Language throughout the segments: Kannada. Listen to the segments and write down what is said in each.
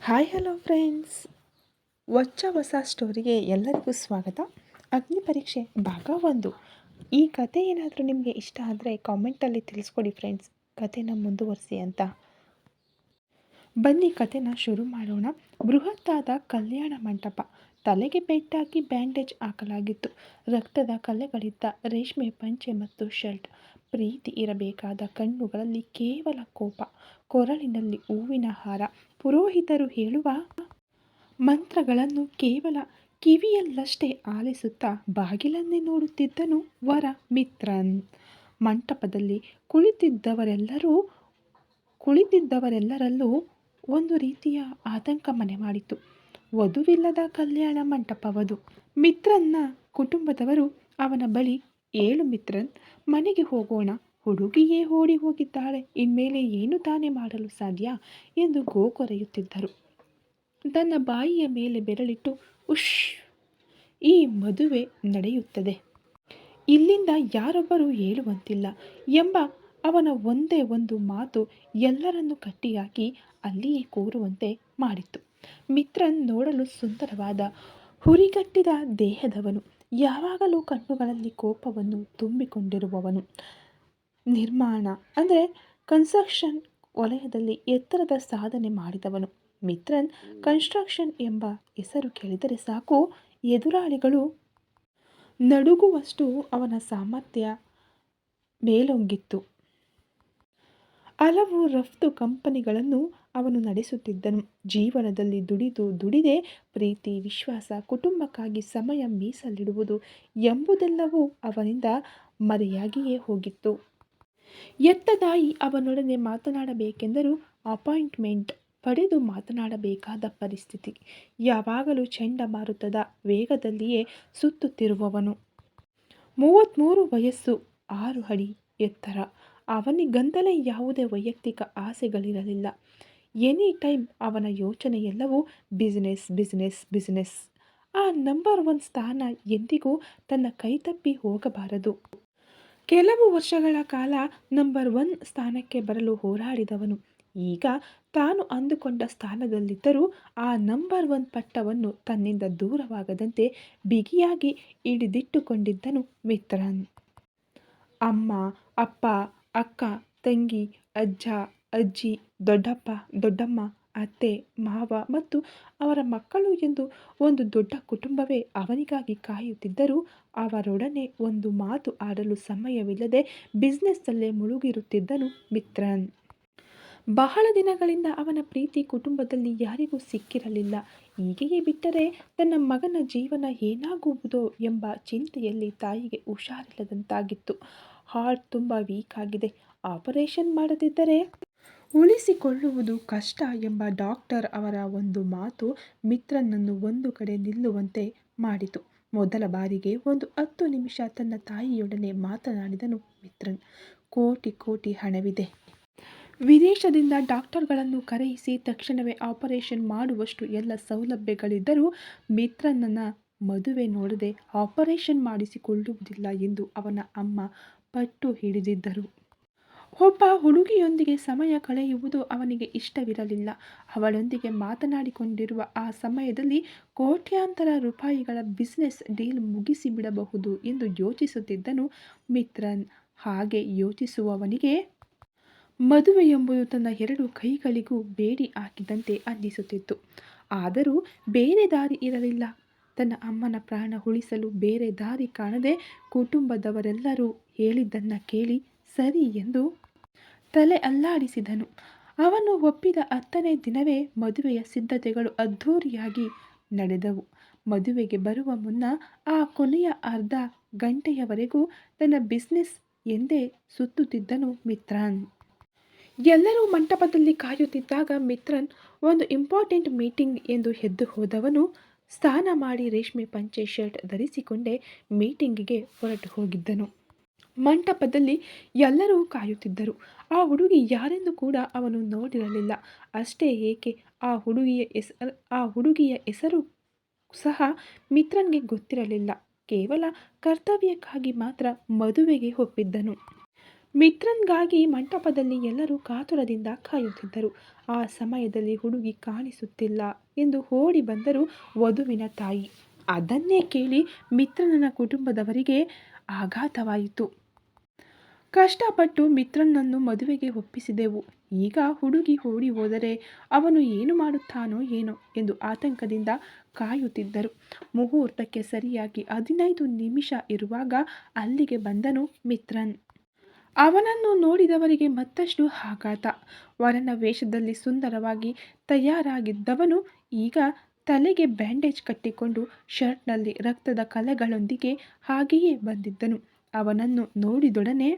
ಹಾಯ್ ಹಲೋ ಫ್ರೆಂಡ್ಸ್, ಹೊಸ ಸ್ಟೋರಿಗೆ ಎಲ್ಲರಿಗೂ ಸ್ವಾಗತ. ಅಗ್ನಿ ಪರೀಕ್ಷೆ ಭಾಗ 1. ಈ ಕತೆ ಏನಾದರೂ ನಿಮಗೆ ಇಷ್ಟ ಆದರೆ ಕಾಮೆಂಟಲ್ಲಿ ತಿಳಿಸ್ಕೊಡಿ ಫ್ರೆಂಡ್ಸ್, ಕತೆನ ಮುಂದುವರಿಸಿ ಅಂತ. ಬನ್ನಿ ಕತೆನ ಶುರು ಮಾಡೋಣ. ಬೃಹತ್ತಾದ ಕಲ್ಯಾಣ ಮಂಟಪ, ತಲೆಗೆ ಪೆಟ್ಟಾಗಿ ಬ್ಯಾಂಡೇಜ್ ಹಾಕಲಾಗಿತ್ತು. ರಕ್ತದ ಕಲೆಗಳಿದ್ದ ರೇಷ್ಮೆ ಪಂಚೆ ಮತ್ತು ಶರ್ಟ್. ಪ್ರೀತಿ ಇರಬೇಕಾದ ಕಣ್ಣುಗಳಲ್ಲಿ ಕೇವಲ ಕೋಪ, ಕೊರಳಿನಲ್ಲಿ ಹೂವಿನ ಹಾರ. ಪುರೋಹಿತರು ಹೇಳುವ ಮಂತ್ರಗಳನ್ನು ಕೇವಲ ಕಿವಿಯಲ್ಲಷ್ಟೇ ಆಲಿಸುತ್ತಾ ಬಾಗಿಲನ್ನೇ ನೋಡುತ್ತಿದ್ದನು ವರ ಮಿತ್ರನ್. ಮಂಟಪದಲ್ಲಿ ಕುಳಿತಿದ್ದವರೆಲ್ಲರಲ್ಲೂ ಒಂದು ರೀತಿಯ ಆತಂಕ ಮನೆ ಮಾಡಿತು. ವಧುವಿಲ್ಲದ ಕಲ್ಯಾಣ ಮಂಟಪವದು. ಮಿತ್ರನ್ನ ಕುಟುಂಬದವರು ಅವನ ಬಳಿ, "ಏಳು ಮಿತ್ರನ್, ಮನೆಗೆ ಹೋಗೋಣ. ಹುಡುಗಿಯೇ ಓಡಿ ಹೋಗಿದ್ದಾಳೆ, ಇನ್ಮೇಲೆ ಏನು ತಾನೇ ಮಾಡಲು ಸಾಧ್ಯ?" ಎಂದು ಗೋಗರೆಯುತ್ತಿದ್ದರು. ತನ್ನ ಬಾಯಿಯ ಮೇಲೆ ಬೆರಳಿಟ್ಟು, "ಉಶ್, ಈ ಮದುವೆ ನಡೆಯುತ್ತದೆ. ಇಲ್ಲಿಂದ ಯಾರೊಬ್ಬರೂ ಹೇಳುವಂತಿಲ್ಲ" ಎಂಬ ಅವನ ಒಂದೇ ಒಂದು ಮಾತು ಎಲ್ಲರನ್ನೂ ಕಟ್ಟಿಹಾಕಿ ಅಲ್ಲಿಯೇ ಕೂರುವಂತೆ ಮಾಡಿತ್ತು. ಮಿತ್ರನ್ ನೋಡಲು ಸುಂದರವಾದ, ಹುರಿಗಟ್ಟಿದ ದೇಹದವನು. ಯಾವಾಗಲೂ ಕಣ್ಣುಗಳಲ್ಲಿ ಕೋಪವನ್ನು ತುಂಬಿಕೊಂಡಿರುವವನು. ನಿರ್ಮಾಣ ಅಂದರೆ ಕನ್ಸ್ಟ್ರಕ್ಷನ್ ವಲಯದಲ್ಲಿ ಎತ್ತರದ ಸಾಧನೆ ಮಾಡಿದವನು. ಮಿತ್ರನ್ ಕನ್ಸ್ಟ್ರಕ್ಷನ್ ಎಂಬ ಹೆಸರು ಕೇಳಿದರೆ ಸಾಕು, ಎದುರಾಳಿಗಳು ನಡುಗುವಷ್ಟು ಅವನ ಸಾಮರ್ಥ್ಯ ಮೇಲೊಂಗಿತ್ತು. ಹಲವು ರಫ್ತು ಕಂಪನಿಗಳನ್ನು ಅವನು ನಡೆಸುತ್ತಿದ್ದನು. ಜೀವನದಲ್ಲಿ ದುಡಿದೇ ಪ್ರೀತಿ, ವಿಶ್ವಾಸ, ಕುಟುಂಬಕ್ಕಾಗಿ ಸಮಯ ಮೀಸಲಿಡುವುದು ಎಂಬುದೆಲ್ಲವೂ ಅವನಿಂದ ಮರೆಯಾಗಿಯೇ ಹೋಗಿತ್ತು. ಎತ್ತ ತಾಯಿ ಅವನೊಡನೆ ಮಾತನಾಡಬೇಕೆಂದರೂ ಅಪಾಯಿಂಟ್ಮೆಂಟ್ ಪಡೆದು ಮಾತನಾಡಬೇಕಾದ ಪರಿಸ್ಥಿತಿ. ಯಾವಾಗಲೂ ಚಂಡಮಾರುತದ ವೇಗದಲ್ಲಿಯೇ ಸುತ್ತುತ್ತಿರುವವನು. 33 ವಯಸ್ಸು, 6 ಅಡಿ ಎತ್ತರ. ಅವನಿಗಂತಲೇ ಯಾವುದೇ ವೈಯಕ್ತಿಕ ಆಸೆಗಳಿರಲಿಲ್ಲ. ಎನಿ ಟೈಮ್ ಅವನ ಯೋಚನೆಯೆಲ್ಲವೂ ಬಿಸಿನೆಸ್ ಬಿಸಿನೆಸ್ ಬಿಸಿನೆಸ್. ಆ ನಂಬರ್ 1 ಸ್ಥಾನ ಎಂದಿಗೂ ತನ್ನ ಕೈತಪ್ಪಿ ಹೋಗಬಾರದು. ಕೆಲವು ವರ್ಷಗಳ ಕಾಲ ನಂಬರ್ 1 ಸ್ಥಾನಕ್ಕೆ ಬರಲು ಹೋರಾಡಿದವನು ಈಗ ತಾನು ಅಂದುಕೊಂಡ ಸ್ಥಾನದಲ್ಲಿದ್ದರೂ ಆ ನಂಬರ್ 1 ಪಟ್ಟವನ್ನು ತನ್ನಿಂದ ದೂರವಾಗದಂತೆ ಬಿಗಿಯಾಗಿ ಹಿಡಿದಿಟ್ಟುಕೊಂಡಿದ್ದನು ಮಿತ್ರನ್. ಅಮ್ಮ, ಅಪ್ಪ, ಅಕ್ಕ, ತಂಗಿ, ಅಜ್ಜ, ಅಜ್ಜಿ, ದೊಡ್ಡಪ್ಪ, ದೊಡ್ಡಮ್ಮ, ಅತ್ತೆ, ಮಾವ ಮತ್ತು ಅವರ ಮಕ್ಕಳು ಎಂದು ಒಂದು ದೊಡ್ಡ ಕುಟುಂಬವೇ ಅವನಿಗಾಗಿ ಕಾಯುತ್ತಿದ್ದರೂ ಅವರೊಡನೆ ಒಂದು ಮಾತು ಆಡಲು ಸಮಯವಿಲ್ಲದೆ ಬಿಸಿನೆಸ್ಸಲ್ಲೇ ಮುಳುಗಿರುತ್ತಿದ್ದನು ಮಿತ್ರನ್. ಬಹಳ ದಿನಗಳಿಂದ ಅವನ ಪ್ರೀತಿ ಕುಟುಂಬದಲ್ಲಿ ಯಾರಿಗೂ ಸಿಕ್ಕಿರಲಿಲ್ಲ. ಹೀಗೆಯೇ ಬಿಟ್ಟರೆ ತನ್ನ ಮಗನ ಜೀವನ ಏನಾಗುವುದೋ ಎಂಬ ಚಿಂತೆಯಲ್ಲಿ ತಾಯಿಗೆ ಹುಷಾರಿಲ್ಲದಂತಾಗಿತ್ತು. ಹಾರ್ಟ್ ತುಂಬ ವೀಕ್ ಆಗಿದೆ, ಆಪರೇಷನ್ ಮಾಡದಿದ್ದರೆ ಉಳಿಸಿಕೊಳ್ಳುವುದು ಕಷ್ಟ ಎಂಬ ಡಾಕ್ಟರ್ ಅವರ ಒಂದು ಮಾತು ಮಿತ್ರನನ್ನು ಒಂದು ಕಡೆ ನಿಲ್ಲುವಂತೆ ಮಾಡಿತು. ಮೊದಲ ಬಾರಿಗೆ ಒಂದು 10 ನಿಮಿಷ ತನ್ನ ತಾಯಿಯೊಡನೆ ಮಾತನಾಡಿದನು ಮಿತ್ರನ್. ಕೋಟಿ ಹಣವಿದೆ. ವಿದೇಶದಿಂದ ಡಾಕ್ಟರ್ಗಳನ್ನು ಕರೆಯಿಸಿ ತಕ್ಷಣವೇ ಆಪರೇಷನ್ ಮಾಡುವಷ್ಟು ಎಲ್ಲ ಸೌಲಭ್ಯಗಳಿದ್ದರೂ ಮಿತ್ರನನ್ನ ಮದುವೆ ನೋಡದೆ ಆಪರೇಷನ್ ಮಾಡಿಸಿಕೊಳ್ಳುವುದಿಲ್ಲ ಎಂದು ಅವನ ಅಮ್ಮ ಪಟ್ಟು ಹಿಡಿದಿದ್ದರು. ಒಬ್ಬ ಹುಡುಗಿಯೊಂದಿಗೆ ಸಮಯ ಕಳೆಯುವುದು ಅವನಿಗೆ ಇಷ್ಟವಿರಲಿಲ್ಲ. ಅವಳೊಂದಿಗೆ ಮಾತನಾಡಿಕೊಂಡಿರುವ ಆ ಸಮಯದಲ್ಲಿ ಕೋಟ್ಯಾಂತರ ರೂಪಾಯಿಗಳ ಬಿಸಿನೆಸ್ ಡೀಲ್ ಮುಗಿಸಿಬಿಡಬಹುದು ಎಂದು ಯೋಚಿಸುತ್ತಿದ್ದನು ಮಿತ್ರನ್. ಹಾಗೆ ಯೋಚಿಸುವವನಿಗೆ ಮದುವೆ ಎಂಬುದು ತನ್ನ 2 ಕೈಗಳಿಗೂ ಬೇಡಿ ಹಾಕಿದಂತೆ ಅನ್ನಿಸುತ್ತಿತ್ತು. ಆದರೂ ಬೇರೆ ದಾರಿ ಇರಲಿಲ್ಲ. ತನ್ನ ಅಮ್ಮನ ಪ್ರಾಣ ಉಳಿಸಲು ಬೇರೆ ದಾರಿ ಕಾಣದೆ ಕುಟುಂಬದವರೆಲ್ಲರೂ ಹೇಳಿದ್ದನ್ನು ಕೇಳಿ ಸರಿ ಎಂದು ತಲೆ ಅಲ್ಲಾಡಿಸಿದನು. ಅವನು ಒಪ್ಪಿದ 10ನೇ ದಿನವೇ ಮದುವೆಯ ಸಿದ್ಧತೆಗಳು ಅದ್ಧೂರಿಯಾಗಿ ನಡೆದವು. ಮದುವೆಗೆ ಬರುವ ಮುನ್ನ ಆ ಕೊನೆಯ ಅರ್ಧ ಗಂಟೆಯವರೆಗೂ ತನ್ನ ಬಿಸಿನೆಸ್ ಎಂದೇ ಸುತ್ತುತ್ತಿದ್ದನು ಮಿತ್ರನ್. ಎಲ್ಲರೂ ಮಂಟಪದಲ್ಲಿ ಕಾಯುತ್ತಿದ್ದಾಗ ಮಿತ್ರನ್ ಒಂದು ಇಂಪಾರ್ಟೆಂಟ್ ಮೀಟಿಂಗ್ ಎಂದು ಎದ್ದು ಹೋದವನು. ಸ್ನಾನ ಮಾಡಿ ರೇಷ್ಮೆ ಪಂಚೆ ಶರ್ಟ್ ಧರಿಸಿಕೊಂಡೇ ಮೀಟಿಂಗಿಗೆ ಹೊರಟು ಹೋಗಿದ್ದನು. ಮಂಟಪದಲ್ಲಿ ಎಲ್ಲರೂ ಕಾಯುತ್ತಿದ್ದರು. ಆ ಹುಡುಗಿ ಯಾರೆಂದು ಕೂಡ ಅವನು ನೋಡಿರಲಿಲ್ಲ. ಅಷ್ಟೇ ಏಕೆ, ಆ ಹುಡುಗಿಯ ಹೆಸರು ಸಹ ಮಿತ್ರನ್ಗೆ ಗೊತ್ತಿರಲಿಲ್ಲ. ಕೇವಲ ಕರ್ತವ್ಯಕ್ಕಾಗಿ ಮಾತ್ರ ಮದುವೆಗೆ ಒಪ್ಪಿದ್ದನು. ಮಿತ್ರನ್ಗಾಗಿ ಮಂಟಪದಲ್ಲಿ ಎಲ್ಲರೂ ಕಾತುರದಿಂದ ಕಾಯುತ್ತಿದ್ದರು. ಆ ಸಮಯದಲ್ಲಿ ಹುಡುಗಿ ಕಾಣಿಸುತ್ತಿಲ್ಲ ಎಂದು ಓಡಿ ಬಂದರು ವಧುವಿನ ತಾಯಿ. ಅದನ್ನೇ ಕೇಳಿ ಮಿತ್ರನ ಕುಟುಂಬದವರಿಗೆ ಆಘಾತವಾಯಿತು. ಕಷ್ಟಪಟ್ಟು ಮಿತ್ರನನ್ನು ಮದುವೆಗೆ ಒಪ್ಪಿಸಿದೆವು. ಈಗ ಹುಡುಗಿ ಓಡಿ ಹೋದರೆ ಅವನು ಏನು ಮಾಡುತ್ತಾನೋ ಏನೋ ಎಂದು ಆತಂಕದಿಂದ ಕಾಯುತ್ತಿದ್ದರು. ಮುಹೂರ್ತಕ್ಕೆ ಸರಿಯಾಗಿ 15 ನಿಮಿಷ ಇರುವಾಗ ಅಲ್ಲಿಗೆ ಬಂದನು ಮಿತ್ರನ್. ಅವನನ್ನು ನೋಡಿದವರಿಗೆ ಮತ್ತಷ್ಟು ಆಘಾತ. ವರನ ವೇಷದಲ್ಲಿ ಸುಂದರವಾಗಿ ತಯಾರಾಗಿದ್ದವನು ಈಗ ತಲೆಗೆ ಬ್ಯಾಂಡೇಜ್ ಕಟ್ಟಿಕೊಂಡು ಶರ್ಟ್ನಲ್ಲಿ ರಕ್ತದ ಕಲೆಗಳೊಂದಿಗೆ ಹಾಗೆಯೇ ಬಂದಿದ್ದನು. ಅವನನ್ನು ನೋಡಿದೊಡನೆ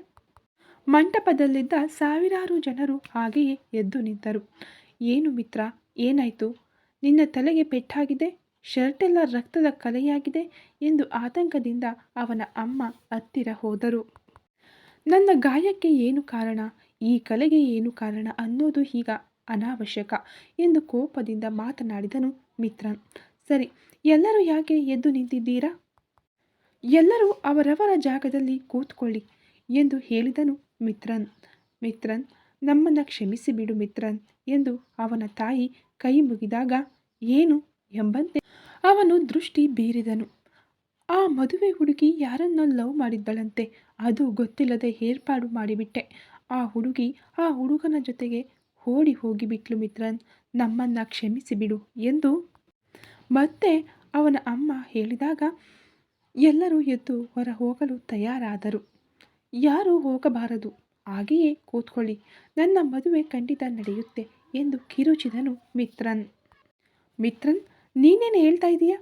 ಮಂಟಪದಲ್ಲಿದ್ದ ಸಾವಿರಾರು ಜನರು ಹಾಗೆಯೇ ಎದ್ದು ನಿಂತರು. ಏನು ಮಿತ್ರ, ಏನಾಯಿತು? ನಿನ್ನ ತಲೆಗೆ ಪೆಟ್ಟಾಗಿದೆ, ಶರ್ಟೆಲ್ಲ ರಕ್ತದ ಕಲೆಯಾಗಿದೆ ಎಂದು ಆತಂಕದಿಂದ ಅವನ ಅಮ್ಮ ಹತ್ತಿರ ಹೋದರು. ನನ್ನ ಗಾಯಕ್ಕೆ ಏನು ಕಾರಣ, ಈ ಕಲೆಗೆ ಏನು ಕಾರಣ ಅನ್ನೋದು ಈಗ ಅನಾವಶ್ಯಕ ಎಂದು ಕೋಪದಿಂದ ಮಾತನಾಡಿದನು ಮಿತ್ರನ್. ಸರಿ, ಎಲ್ಲರೂ ಯಾಕೆ ಎದ್ದು ನಿಂತಿದ್ದೀರಾ? ಎಲ್ಲರೂ ಅವರವರ ಜಾಗದಲ್ಲಿ ಕೂತ್ಕೊಳ್ಳಿ ಎಂದು ಹೇಳಿದನು ಮಿತ್ರನ್. ಮಿತ್ರನ್, ನಮ್ಮನ್ನು ಕ್ಷಮಿಸಿಬಿಡು ಮಿತ್ರನ್ ಎಂದು ಅವನ ತಾಯಿ ಕೈ ಮುಗಿದಾಗ ಏನು ಎಂಬಂತೆ ಅವನು ದೃಷ್ಟಿ ಬೀರಿದನು. ಆ ಮದುವೆ ಹುಡುಗಿ ಯಾರನ್ನೋ ಲವ್ ಮಾಡಿದ್ದಳಂತೆ. ಅದು ಗೊತ್ತಿಲ್ಲದೆ ಏರ್ಪಾಡು ಮಾಡಿಬಿಟ್ಟೆ. ಆ ಹುಡುಗಿ ಆ ಹುಡುಗನ ಜೊತೆಗೆ ಓಡಿ ಹೋಗಿಬಿಟ್ಲು ಮಿತ್ರನ್, ನಮ್ಮನ್ನು ಕ್ಷಮಿಸಿಬಿಡು ಎಂದು ಮತ್ತೆ ಅವನ ಅಮ್ಮ ಹೇಳಿದಾಗ ಎಲ್ಲರೂ ಎದ್ದು ಹೊರ ಹೋಗಲು ತಯಾರಾದರು. ಯಾರೂ ಹೋಗಬಾರದು, ಹಾಗೆಯೇ ಕೂತ್ಕೊಳ್ಳಿ, ನನ್ನ ಮದುವೆ ಖಂಡಿತ ನಡೆಯುತ್ತೆ ಎಂದು ಕಿರುಚಿದನು ಮಿತ್ರನ್. ಮಿತ್ರನ್, ನೀನೇನು ಹೇಳ್ತಾ ಇದೀಯಾ?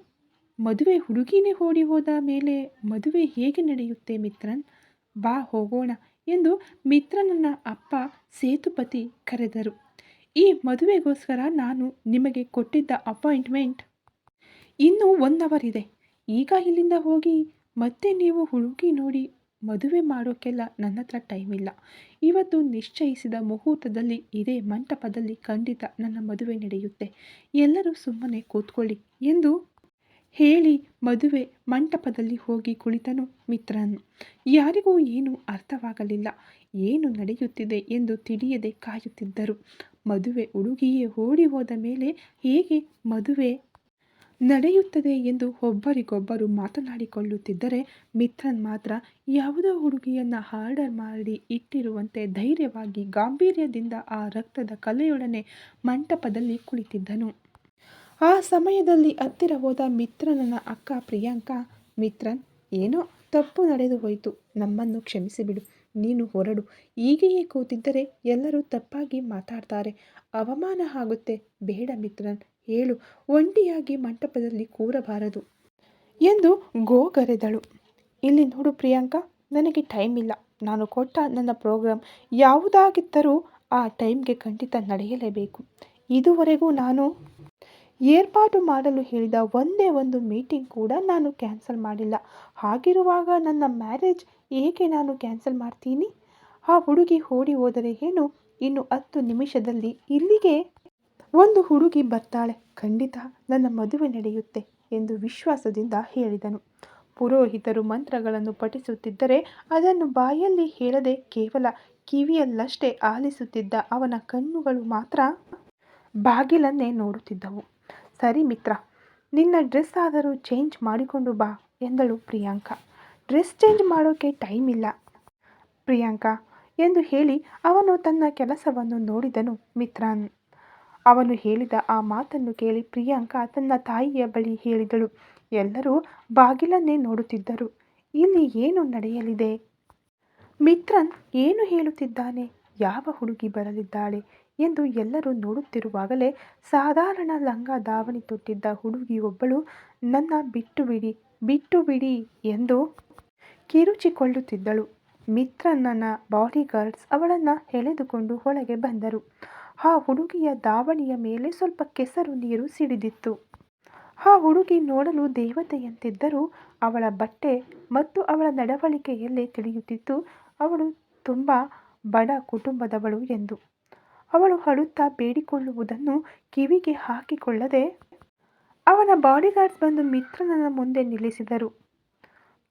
ಮದುವೆ ಹುಡುಗಿನೇ ಓಡಿ ಹೋದ ಮೇಲೆ ಮದುವೆ ಹೇಗೆ ನಡೆಯುತ್ತೆ ಮಿತ್ರನ್? ಬಾ ಹೋಗೋಣ ಎಂದು ಮಿತ್ರನನ್ನ ಅಪ್ಪ ಸೇತುಪತಿ ಕರೆದರು. ಈ ಮದುವೆಗೋಸ್ಕರ ನಾನು ನಿಮಗೆ ಕೊಟ್ಟಿದ್ದ ಅಪಾಯಿಂಟ್ಮೆಂಟ್ ಇನ್ನೂ 1 ಅವರ್ ಇದೆ. ಈಗ ಇಲ್ಲಿಂದ ಹೋಗಿ ಮತ್ತೆ ನೀವು ಹುಡುಗಿ ನೋಡಿ ಮದುವೆ ಮಾಡೋಕ್ಕೆಲ್ಲ ನನ್ನ ಹತ್ರ ಟೈಮ್ ಇಲ್ಲ. ಇವತ್ತು ನಿಶ್ಚಯಿಸಿದ ಮುಹೂರ್ತದಲ್ಲಿ ಇದೇ ಮಂಟಪದಲ್ಲಿ ಖಂಡಿತ ನನ್ನ ಮದುವೆ ನಡೆಯುತ್ತೆ. ಎಲ್ಲರೂ ಸುಮ್ಮನೆ ಕೂತ್ಕೊಳ್ಳಿ ಎಂದು ಹೇಳಿ ಮದುವೆ ಮಂಟಪದಲ್ಲಿ ಹೋಗಿ ಕುಳಿತನು ಮಿತ್ರನ್. ಯಾರಿಗೂ ಏನೂ ಅರ್ಥವಾಗಲಿಲ್ಲ. ಏನು ನಡೆಯುತ್ತಿದೆ ಎಂದು ತಿಳಿಯದೆ ಕಾಯುತ್ತಿದ್ದರು. ಮದುವೆ ಹುಡುಗಿಯೇ ಓಡಿ ಹೋದ ಮೇಲೆ ಹೇಗೆ ಮದುವೆ ನಡೆಯುತ್ತದೆ ಎಂದು ಒಬ್ಬರಿಗೊಬ್ಬರು ಮಾತನಾಡಿಕೊಳ್ಳುತ್ತಿದ್ದರೆ ಮಿತ್ರನ್ ಮಾತ್ರ ಯಾವುದೋ ಹುಡುಗಿಯನ್ನು ಆರ್ಡರ್ ಮಾಡಿ ಇಟ್ಟಿರುವಂತೆ ಧೈರ್ಯವಾಗಿ ಗಾಂಭೀರ್ಯದಿಂದ ಆ ರಕ್ತದ ಕಲೆಯೊಡನೆ ಮಂಟಪದಲ್ಲಿ ಕುಳಿತಿದ್ದನು. ಆ ಸಮಯದಲ್ಲಿ ಹತ್ತಿರ ಹೋದ ಮಿತ್ರನನ ಅಕ್ಕ ಪ್ರಿಯಾಂಕಾ, ಮಿತ್ರನ್, ಏನೋ ತಪ್ಪು ನಡೆದು ಹೋಯಿತು, ನಮ್ಮನ್ನು ಕ್ಷಮಿಸಿಬಿಡು, ನೀನು ಹೊರಡು. ಹೀಗೆಯೇ ಕೂತಿದ್ದರೆ ಎಲ್ಲರೂ ತಪ್ಪಾಗಿ ಮಾತಾಡ್ತಾರೆ, ಅವಮಾನ ಆಗುತ್ತೆ. ಬೇಡ ಮಿತ್ರನ್, ಹೇಳು, ಒಂಟಿಯಾಗಿ ಮಂಟಪದಲ್ಲಿ ಕೂರಬಾರದು ಎಂದು ಗೋಗರೆದಳು. ಇಲ್ಲಿ ನೋಡು ಪ್ರಿಯಾಂಕಾ, ನನಗೆ ಟೈಮ್ ಇಲ್ಲ. ನಾನು ಕೊಟ್ಟ ನನ್ನ ಪ್ರೋಗ್ರಾಮ್ ಯಾವುದಾಗಿದ್ದರೂ ಆ ಟೈಮ್ಗೆ ಖಂಡಿತ ನಡೆಯಲೇಬೇಕು. ಇದುವರೆಗೂ ನಾನು ಏರ್ಪಾಟು ಮಾಡಲು ಹೇಳಿದ ಒಂದೇ ಒಂದು ಮೀಟಿಂಗ್ ಕೂಡ ನಾನು ಕ್ಯಾನ್ಸಲ್ ಮಾಡಿಲ್ಲ. ಹಾಗಿರುವಾಗ ನನ್ನ ಮ್ಯಾರೇಜ್ ಏಕೆ ನಾನು ಕ್ಯಾನ್ಸಲ್ ಮಾಡ್ತೀನಿ? ಆ ಹುಡುಗಿ ಓಡಿ ಹೋದರೆ ಏನು, ಇನ್ನು 10 ನಿಮಿಷದಲ್ಲಿ ಇಲ್ಲಿಗೆ ಒಂದು ಹುಡುಗಿ ಬರ್ತಾಳೆ, ಖಂಡಿತ ನನ್ನ ಮದುವೆ ನಡೆಯುತ್ತೆ ಎಂದು ವಿಶ್ವಾಸದಿಂದ ಹೇಳಿದನು. ಪುರೋಹಿತರು ಮಂತ್ರಗಳನ್ನು ಪಠಿಸುತ್ತಿದ್ದರೆ ಅದನ್ನು ಬಾಯಲ್ಲಿ ಹೇಳದೆ ಕೇವಲ ಕಿವಿಯಲ್ಲಷ್ಟೇ ಆಲಿಸುತ್ತಿದ್ದ ಅವನ ಕಣ್ಣುಗಳು ಮಾತ್ರ ಬಾಗಿಲನ್ನೇ ನೋಡುತ್ತಿದ್ದವು. ಸರಿ ಮಿತ್ರ, ನಿನ್ನ ಡ್ರೆಸ್ ಆದರೂ ಚೇಂಜ್ ಮಾಡಿಕೊಂಡು ಬಾ ಎಂದಳು ಪ್ರಿಯಾಂಕಾ. ಡ್ರೆಸ್ ಚೇಂಜ್ ಮಾಡೋಕ್ಕೆ ಟೈಮ್ ಇಲ್ಲ ಪ್ರಿಯಾಂಕಾ ಎಂದು ಹೇಳಿ ಅವನು ತನ್ನ ಕೆಲಸವನ್ನು ನೋಡಿದನು ಮಿತ್ರನ್. ಅವನು ಹೇಳಿದ ಆ ಮಾತನ್ನು ಕೇಳಿ ಪ್ರಿಯಾಂಕಾ ತನ್ನ ತಾಯಿಯ ಬಳಿ ಹೇಳಿದಳು. ಎಲ್ಲರೂ ಬಾಗಿಲನ್ನೇ ನೋಡುತ್ತಿದ್ದರು. ಇಲ್ಲಿ ಏನು ನಡೆಯಲಿದೆ? ಮಿತ್ರನ್ ಏನು ಹೇಳುತ್ತಿದ್ದಾನೆ? ಯಾವ ಹುಡುಗಿ ಬರಲಿದ್ದಾಳೆ ಎಂದು ಎಲ್ಲರೂ ನೋಡುತ್ತಿರುವಾಗಲೇ ಸಾಧಾರಣ ಲಂಗ ದಾವಣಿ ತೊಟ್ಟಿದ್ದ ಹುಡುಗಿಯೊಬ್ಬಳು ನನ್ನ ಬಿಟ್ಟು ಬಿಡಿ, ಬಿಟ್ಟು ಬಿಡಿ ಎಂದು ಕಿರುಚಿಕೊಳ್ಳುತ್ತಿದ್ದಳು. ಮಿತ್ರನನ್ನ ಬಾಡಿಗಾರ್ಡ್ಸ್ ಅವಳನ್ನು ಎಳೆದುಕೊಂಡು ಒಳಗೆ ಬಂದರು. ಆ ಹುಡುಗಿಯ ದಾವಣಿಯ ಮೇಲೆ ಸ್ವಲ್ಪ ಕೆಸರು ನೀರು ಸಿಡಿದಿತ್ತು. ಆ ಹುಡುಗಿ ನೋಡಲು ದೇವತೆಯಂತಿದ್ದರೂ ಅವಳ ಬಟ್ಟೆ ಮತ್ತು ಅವಳ ನಡವಳಿಕೆಯಲ್ಲೇ ತಿಳಿಯುತ್ತಿತ್ತು ಅವಳು ತುಂಬ ಬಡ ಕುಟುಂಬದವಳು ಎಂದು. ಅವಳು ಅಳುತ್ತಾ ಬೇಡಿಕೊಳ್ಳುವುದನ್ನು ಕಿವಿಗೆ ಹಾಕಿಕೊಳ್ಳದೆ ಅವನ ಬಾಡಿಗಾರ್ಡ್ಸ್ ಬಂದು ಮಿತ್ರನನ್ನ ಮುಂದೆ ನಿಲ್ಲಿಸಿದರು.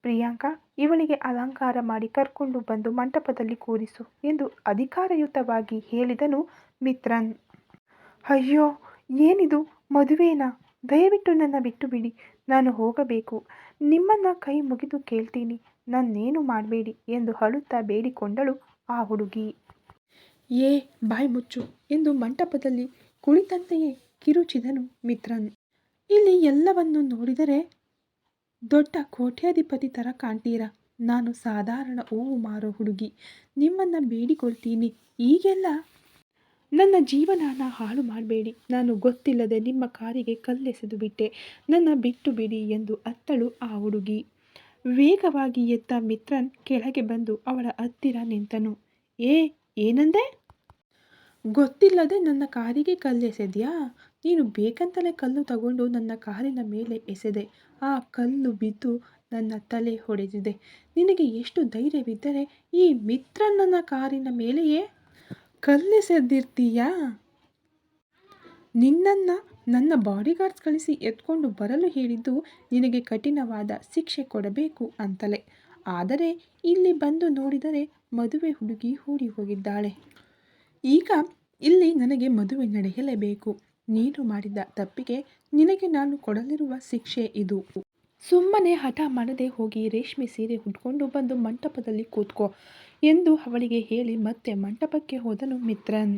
ಪ್ರಿಯಾಂಕಾ, ಇವಳಿಗೆ ಅಲಂಕಾರ ಮಾಡಿ ಕರ್ಕೊಂಡು ಬಂದು ಮಂಟಪದಲ್ಲಿ ಕೂರಿಸು ಎಂದು ಅಧಿಕಾರಯುತವಾಗಿ ಹೇಳಿದನು ಮಿತ್ರನ್. ಅಯ್ಯೋ, ಏನಿದು ಮದುವೆನಾ? ದಯವಿಟ್ಟು ನನ್ನ ಬಿಟ್ಟು ಬಿಡಿ, ನಾನು ಹೋಗಬೇಕು. ನಿಮ್ಮನ್ನ ಕೈ ಮುಗಿದು ಕೇಳ್ತೀನಿ, ನನ್ನೇನು ಮಾಡಬೇಡಿ ಎಂದು ಅಳುತ್ತಾ ಬೇಡಿಕೊಂಡಳು ಆ ಹುಡುಗಿ. ಏ, ಬಾಯ್ ಮುಚ್ಚು ಎಂದು ಮಂಟಪದಲ್ಲಿ ಕುಳಿತಂತೆಯೇ ಕಿರುಚಿದನು ಮಿತ್ರನ್. ಇಲ್ಲಿ ಎಲ್ಲವನ್ನು ನೋಡಿದರೆ ದೊಡ್ಡ ಕೋಟ್ಯಾಧಿಪತಿ ಥರ ಕಾಣ್ತೀರಾ. ನಾನು ಸಾಧಾರಣ ಹೂವು ಮಾರೋ ಹುಡುಗಿ. ನಿಮ್ಮನ್ನ ಬೇಡಿಕೊಳ್ತೀನಿ, ಈಗೆಲ್ಲ ನನ್ನ ಜೀವನನ ಹಾಳು ಮಾಡಬೇಡಿ. ನಾನು ಗೊತ್ತಿಲ್ಲದೆ ನಿಮ್ಮ ಕಾರಿಗೆ ಕಲ್ಲೆಸೆದು ಬಿಟ್ಟೆ, ನನ್ನ ಬಿಟ್ಟು ಬಿಡಿ ಎಂದು ಅತ್ತಳು ಆ ಹುಡುಗಿ. ವೇಗವಾಗಿ ಎದ್ದ ಮಿತ್ರನ್ ಕೆಳಗೆ ಬಂದು ಅವಳ ಹತ್ತಿರ ನಿಂತನು. ಏನಂದೆ? ಗೊತ್ತಿಲ್ಲದೆ ನನ್ನ ಕಾರಿಗೆ ಕಲ್ಲೆಸೆದ್ಯಾ? ನೀನು ಬೇಕಂತಲೇ ಕಲ್ಲು ತಗೊಂಡು ನನ್ನ ಕಾರಿನ ಮೇಲೆ ಎಸೆದೆ. ಆ ಕಲ್ಲು ಬಿದ್ದು ನನ್ನ ತಲೆ ಹೊಡೆದಿದೆ. ನಿನಗೆ ಎಷ್ಟು ಧೈರ್ಯವಿದ್ದರೆ ಈ ಮಿತ್ರನ್ ಕಾರಿನ ಮೇಲೆಯೇ ಕಲ್ಲೆಸೆದಿರ್ತೀಯಾ? ನಿನ್ನನ್ನು ನನ್ನ ಬಾಡಿಗಾರ್ಡ್ಸ್ ಕಳಿಸಿ ಎತ್ಕೊಂಡು ಬರಲು ಹೇಳಿದ್ದು ನಿನಗೆ ಕಠಿಣವಾದ ಶಿಕ್ಷೆ ಕೊಡಬೇಕು ಅಂತಲೇ. ಆದರೆ ಇಲ್ಲಿ ಬಂದು ನೋಡಿದರೆ ಮದುವೆ ಹುಡುಗಿ ಓಡಿ ಹೋಗಿದ್ದಾಳೆ. ಈಗ ಇಲ್ಲಿ ನನಗೆ ಮದುವೆ ನಡೆಯಲೇಬೇಕು. ನೀನು ಮಾಡಿದ ತಪ್ಪಿಗೆ ನಿನಗೆ ನಾನು ಕೊಡಲಿರುವ ಶಿಕ್ಷೆ ಇದು. ಸುಮ್ಮನೆ ಹಠ ಮಾಡದೆ ಹೋಗಿ ರೇಷ್ಮೆ ಸೀರೆ ಉಟ್ಕೊಂಡು ಬಂದು ಮಂಟಪದಲ್ಲಿ ಕೂತ್ಕೋ ಎಂದು ಅವಳಿಗೆ ಹೇಳಿ ಮತ್ತೆ ಮಂಟಪಕ್ಕೆ ಹೋದನು ಮಿತ್ರನ್.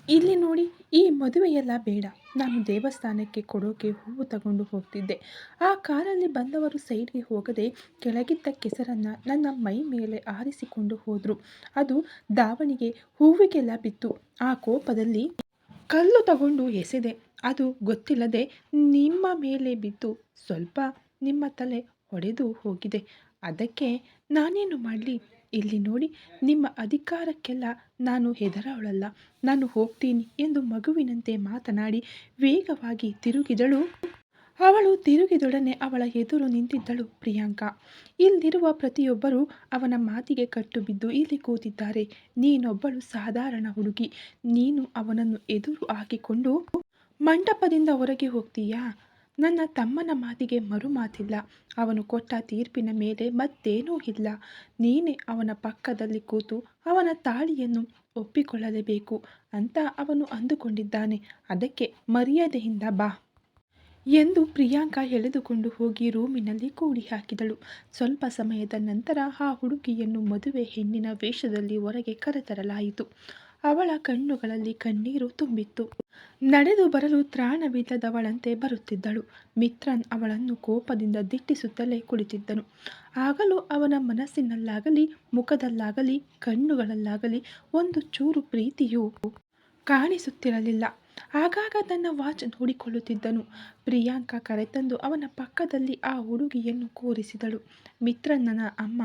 ಇಲ್ಲಿ ನೋಡಿ, ಈ ಮದುವೆಯೆಲ್ಲ ಬೇಡ. ನಾನು ದೇವಸ್ಥಾನಕ್ಕೆ ಕೊಡೋಕೆ ಹೂವು ತಗೊಂಡು ಹೋಗ್ತಿದ್ದೆ. ಆ ಕಾರಲ್ಲಿ ಬಂದವರು ಸೈಡ್ಗೆ ಹೋಗದೆ ಕೆಳಗಿದ್ದ ಕೆಸರನ್ನು ನನ್ನ ಮೈ ಮೇಲೆ ಆರಿಸಿಕೊಂಡು ಹೋದರು. ಅದು ದಾವಣಿಗೆ ಹೂವಿಗೆಲ್ಲ ಬಿತ್ತು. ಆ ಕೋಪದಲ್ಲಿ ಕಲ್ಲು ತಗೊಂಡು ಎಸೆದೆ. ಅದು ಗೊತ್ತಿಲ್ಲದೆ ನಿಮ್ಮ ಮೇಲೆ ಬಿದ್ದು ಸ್ವಲ್ಪ ನಿಮ್ಮ ತಲೆ ಹೊಡೆದು ಹೋಗಿದೆ. ಅದಕ್ಕೆ ನಾನೇನು ಮಾಡಲಿ? ಇಲ್ಲಿ ನೋಡಿ, ನಿಮ್ಮ ಅಧಿಕಾರಕ್ಕೆಲ್ಲ ನಾನು ಹೆದರೋಳಲ್ಲ. ನಾನು ಹೋಗ್ತೀನಿ ಎಂದು ಮಗುವಿನಂತೆ ಮಾತನಾಡಿ ವೇಗವಾಗಿ ತಿರುಗಿದಳು. ಅವಳು ತಿರುಗಿದೊಡನೆ ಅವಳ ಎದುರು ನಿಂತಿದ್ದಳು ಪ್ರಿಯಾಂಕಾ. ಇಲ್ಲಿರುವ ಪ್ರತಿಯೊಬ್ಬರೂ ಅವನ ಮಾತಿಗೆ ಕಟ್ಟು ಬಿದ್ದು ಇಲ್ಲಿ ಕೂತಿದ್ದಾರೆ. ನೀನೊಬ್ಬಳು ಸಾಧಾರಣ ಹುಡುಗಿ. ನೀನು ಅವನನ್ನು ಎದುರು ಹಾಕಿಕೊಂಡು ಮಂಟಪದಿಂದ ಹೊರಗೆ ಹೋಗ್ತೀಯಾ? ನನ್ನ ತಮ್ಮನ ಮಾತಿಗೆ ಮರು ಮಾತಿಲ್ಲ. ಅವನು ಕೊಟ್ಟ ತೀರ್ಪಿನ ಮೇಲೆ ಮತ್ತೇನೂ ಇಲ್ಲ. ನೀನೇ ಅವನ ಪಕ್ಕದಲ್ಲಿ ಕೂತು ಅವನ ತಾಳಿಯನ್ನು ಒಪ್ಪಿಕೊಳ್ಳಲೇಬೇಕು ಅಂತ ಅವನು ಅಂದುಕೊಂಡಿದ್ದಾನೆ. ಅದಕ್ಕೆ ಮರ್ಯಾದೆಯಿಂದ ಬಾ ಎಂದು ಪ್ರಿಯಾಂಕಾ ಎಳೆದುಕೊಂಡು ಹೋಗಿ ರೂಮಿನಲ್ಲಿ ಕೂಡಿ ಹಾಕಿದಳು. ಸ್ವಲ್ಪ ಸಮಯದ ನಂತರ ಆ ಹುಡುಗಿಯನ್ನು ಮದುವೆ ಹೆಣ್ಣಿನ ವೇಷದಲ್ಲಿ ಹೊರಗೆ ಕರೆತರಲಾಯಿತು. ಅವಳ ಕಣ್ಣುಗಳಲ್ಲಿ ಕಣ್ಣೀರು ತುಂಬಿತ್ತು. ನಡೆದು ಬರಲು ತ್ರಾಣವಿಲ್ಲದವಳಂತೆ ಬರುತ್ತಿದ್ದಳು. ಮಿತ್ರನ್ ಅವಳನ್ನು ಕೋಪದಿಂದ ದಿಟ್ಟಿಸುತ್ತಲೇ ಕುಳಿತಿದ್ದನು. ಆಗಲೂ ಅವನ ಮನಸ್ಸಿನಲ್ಲಾಗಲಿ ಮುಖದಲ್ಲಾಗಲಿ ಕಣ್ಣುಗಳಲ್ಲಾಗಲಿ ಒಂದು ಚೂರು ಪ್ರೀತಿಯೂ ಕಾಣಿಸುತ್ತಿರಲಿಲ್ಲ. ಆಗಾಗ ತನ್ನ ವಾಚ್ ನೋಡಿಕೊಳ್ಳುತ್ತಿದ್ದನು. ಪ್ರಿಯಾಂಕಾ ಕರೆತಂದು ಅವನ ಪಕ್ಕದಲ್ಲಿ ಆ ಹುಡುಗಿಯನ್ನು ಕೂರಿಸಿದಳು. ಮಿತ್ರನ್ನನ ಅಮ್ಮ,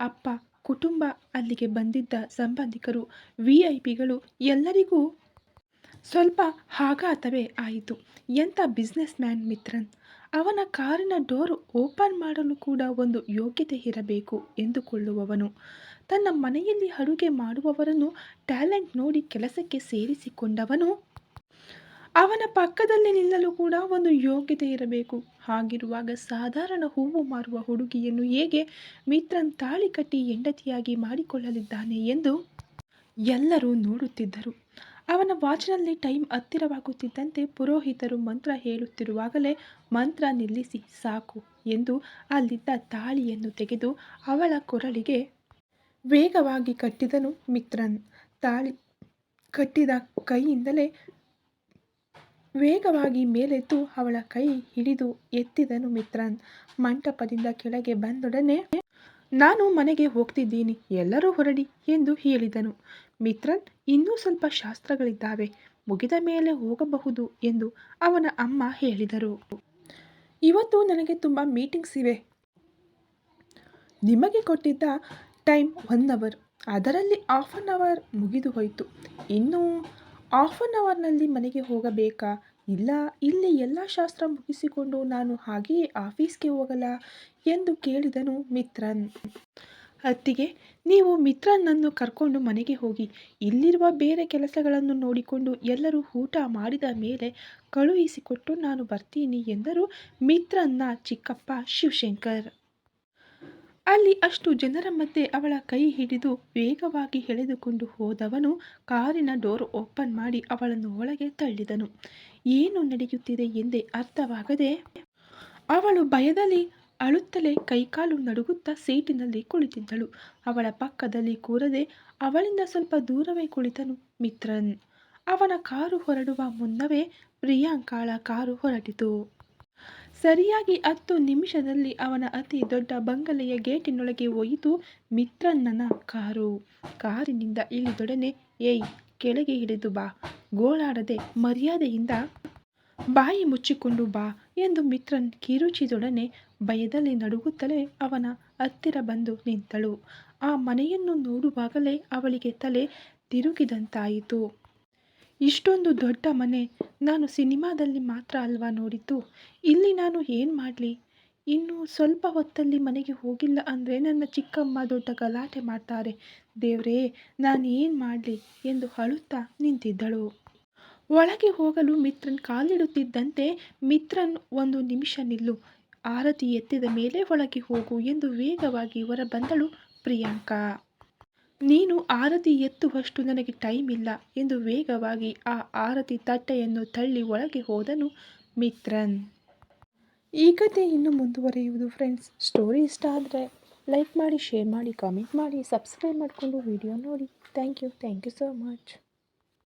ಅಪ್ಪ, ಕುಟುಂಬ, ಅಲ್ಲಿಗೆ ಬಂದಿದ್ದ ಸಂಬಂಧಿಕರು, ವಿಐಪಿಗಳು ಎಲ್ಲರಿಗೂ ಸ್ವಲ್ಪ ಆಘಾತವೇ ಆಯಿತು. ಎಂಥ ಬಿಸ್ನೆಸ್ ಮ್ಯಾನ್ ಮಿತ್ರನ್! ಅವನ ಕಾರಿನ ಡೋರ್ ಓಪನ್ ಮಾಡಲು ಕೂಡ ಒಂದು ಯೋಗ್ಯತೆ ಇರಬೇಕು ಎಂದುಕೊಳ್ಳುವವನು. ತನ್ನ ಮನೆಯಲ್ಲಿ ಅಡುಗೆ ಮಾಡುವವರನ್ನು ಟ್ಯಾಲೆಂಟ್ ನೋಡಿ ಕೆಲಸಕ್ಕೆ ಸೇರಿಸಿಕೊಂಡವನು. ಅವನ ಪಕ್ಕದಲ್ಲಿ ನಿಲ್ಲಲು ಕೂಡ ಒಂದು ಯೋಗ್ಯತೆ ಇರಬೇಕು. ಹಾಗಿರುವಾಗ ಸಾಧಾರಣ ಹೂವು ಮಾರುವ ಹುಡುಗಿಯನ್ನು ಹೇಗೆ ಮಿತ್ರನ್ ತಾಳಿ ಕಟ್ಟಿ ಹೆಂಡತಿಯಾಗಿ ಮಾಡಿಕೊಳ್ಳಲಿದ್ದಾನೆ ಎಂದು ಎಲ್ಲರೂ ನೋಡುತ್ತಿದ್ದರು. ಅವನ ವಾಚ್ನಲ್ಲಿ ಟೈಮ್ ಹತ್ತಿರವಾಗುತ್ತಿದ್ದಂತೆ ಪುರೋಹಿತರು ಮಂತ್ರ ಹೇಳುತ್ತಿರುವಾಗಲೇ ಮಂತ್ರ ನಿಲ್ಲಿಸಿ ಸಾಕು ಎಂದು ಅಲ್ಲಿದ್ದ ತಾಳಿಯನ್ನು ತೆಗೆದು ಅವಳ ಕೊರಳಿಗೆ ವೇಗವಾಗಿ ಕಟ್ಟಿದನು ಮಿತ್ರನ್. ತಾಳಿ ಕಟ್ಟಿದ ಕೈಯಿಂದಲೇ ವೇಗವಾಗಿ ಮೇಲೆದ್ದು ಅವಳ ಕೈ ಹಿಡಿದು ಎತ್ತಿದನು ಮಿತ್ರನ್. ಮಂಟಪದಿಂದ ಕೆಳಗೆ ಬಂದೊಡನೆ ನಾನು ಮನೆಗೆ ಹೋಗ್ತಿದ್ದೀನಿ, ಎಲ್ಲರೂ ಹೊರಡಿ ಎಂದು ಹೇಳಿದನು. ಮಿತ್ರನ್, ಇನ್ನೂ ಸ್ವಲ್ಪ ಶಾಸ್ತ್ರಗಳಿದ್ದಾವೆ, ಮುಗಿದ ಮೇಲೆ ಹೋಗಬಹುದು ಎಂದು ಅವನ ಅಮ್ಮ ಹೇಳಿದರು. ಇವತ್ತು ನನಗೆ ತುಂಬ ಮೀಟಿಂಗ್ಸ್ ಇವೆ. ನಿಮಗೆ ಕೊಟ್ಟಿದ್ದ ಟೈಮ್ 1 ಅವರ್, ಅದರಲ್ಲಿ 1/2 ಅವರ್ ಮುಗಿದು ಹೋಯಿತು. ಇನ್ನು 1/2 ಅವರ್ನಲ್ಲಿ ಮನೆಗೆ ಹೋಗಬೇಕಾ? ಇಲ್ಲ, ಇಲ್ಲಿ ಎಲ್ಲ ಶಾಸ್ತ್ರ ಮುಗಿಸಿಕೊಂಡು ನಾನು ಹಾಗೆಯೇ ಆಫೀಸ್ಗೆ ಹೋಗಲಾ ಎಂದು ಕೇಳಿದನು ಮಿತ್ರನ್. ಅತ್ತಿಗೆ, ನೀವು ಮಿತ್ರನ್ನನ್ನು ಕರ್ಕೊಂಡು ಮನೆಗೆ ಹೋಗಿ. ಇಲ್ಲಿರುವ ಬೇರೆ ಕೆಲಸಗಳನ್ನು ನೋಡಿಕೊಂಡು ಎಲ್ಲರೂ ಊಟ ಮಾಡಿದ ಮೇಲೆ ಕಳುಹಿಸಿಕೊಟ್ಟು ನಾನು ಬರ್ತೀನಿ ಎಂದರು ಮಿತ್ರನ್ನ ಚಿಕ್ಕಪ್ಪ ಶಿವಶಂಕರ್. ಅಲ್ಲಿ ಅಷ್ಟು ಜನರ ಮಧ್ಯೆ ಅವಳ ಕೈ ಹಿಡಿದು ವೇಗವಾಗಿ ಎಳೆದುಕೊಂಡು ಹೋದವನು ಕಾರಿನ ಡೋರ್ ಓಪನ್ ಮಾಡಿ ಅವಳನ್ನು ಒಳಗೆ ತಳ್ಳಿದನು. ಏನು ನಡೆಯುತ್ತಿದೆ ಎಂದೇ ಅರ್ಥವಾಗದೆ ಅವಳು ಭಯದಲ್ಲಿ ಅಳುತ್ತಲೇ ಕೈಕಾಲು ನಡುಗುತ್ತಾ ಸೀಟಿನಲ್ಲಿ ಕುಳಿತಿದ್ದಳು. ಅವಳ ಪಕ್ಕದಲ್ಲಿ ಕೂರದೆ ಅವಳಿಂದ ಸ್ವಲ್ಪ ದೂರವೇ ಕುಳಿತನು ಮಿತ್ರನ್. ಅವನ ಕಾರು ಹೊರಡುವ ಮುನ್ನವೇ ಪ್ರಿಯಾಂಕಾಳ ಕಾರು ಹೊರಟಿತು. ಸರಿಯಾಗಿ 10 ನಿಮಿಷದಲ್ಲಿ ಅವನ ಅತಿ ದೊಡ್ಡ ಬಂಗಲೆಯ ಗೇಟಿನೊಳಗೆ ಒಯ್ಯಿತು ಮಿತ್ರನ್ನನ ಕಾರು. ಕಾರಿನಿಂದ ಇಳಿದೊಡನೆ ಏಯ್, ಕೆಳಗೆ ಇಳಿದು ಬಾ, ಗೋಳಾಡದೆ ಮರ್ಯಾದೆಯಿಂದ ಬಾಯಿ ಮುಚ್ಚಿಕೊಂಡು ಬಾ ಎಂದು ಮಿತ್ರನ್ ಕಿರುಚಿದೊಡನೆ ಭಯದಲ್ಲಿ ನಡುಗುತ್ತಲೇ ಅವನ ಹತ್ತಿರ ಬಂದು ನಿಂತಳು. ಆ ಮನೆಯನ್ನು ನೋಡುವಾಗಲೇ ಅವಳಿಗೆ ತಲೆ ತಿರುಗಿದಂತಾಯಿತು. ಇಷ್ಟೊಂದು ದೊಡ್ಡ ಮನೆ ನಾನು ಸಿನಿಮಾದಲ್ಲಿ ಮಾತ್ರ ಅಲ್ವಾ ನೋಡಿದ್ದು. ಇಲ್ಲಿ ನಾನು ಏನು ಮಾಡಲಿ? ಇನ್ನು ಸ್ವಲ್ಪ ಹೊತ್ತಲ್ಲಿ ಮನೆಗೆ ಹೋಗಿಲ್ಲ ಅಂದರೆ ನನ್ನ ಚಿಕ್ಕಮ್ಮ ದೊಡ್ಡ ಗಲಾಟೆ ಮಾಡ್ತಾರೆ. ದೇವ್ರೇ, ನಾನೇನು ಮಾಡಲಿ ಎಂದು ಅಳುತ್ತಾ ನಿಂತಿದ್ದಳು. ಒಳಗೆ ಹೋಗಲು ಮಿತ್ರನ್ ಕಾಲಿಡುತ್ತಿದ್ದಂತೆ ಮಿತ್ರನ್, 1 ನಿಮಿಷ ನಿಲ್ಲು, ಆರತಿ ಎತ್ತಿದ ಮೇಲೆ ಒಳಗೆ ಹೋಗು ಎಂದು ವೇಗವಾಗಿ ಹೊರಬಂದಳು ಪ್ರಿಯಾಂಕಾ. ನೀನು ಆರತಿ ಎತ್ತುವಷ್ಟು ನನಗೆ ಟೈಮ್ ಇಲ್ಲ ಎಂದು ವೇಗವಾಗಿ ಆ ಆರತಿ ತಟ್ಟೆಯನ್ನು ತಳ್ಳಿ ಒಳಗೆ ಹೋದನು ಮಿತ್ರನ್. ಈ ಕಥೆ ಇನ್ನು ಮುಂದುವರಿಯುವುದು ಫ್ರೆಂಡ್ಸ್. ಸ್ಟೋರಿ ಇಷ್ಟ ಆದರೆ ಲೈಕ್ ಮಾಡಿ, ಶೇರ್ ಮಾಡಿ, ಕಾಮೆಂಟ್ ಮಾಡಿ, ಸಬ್ಸ್ಕ್ರೈಬ್ ಮಾಡಿಕೊಂಡು ವಿಡಿಯೋ ನೋಡಿ. Thank you so much.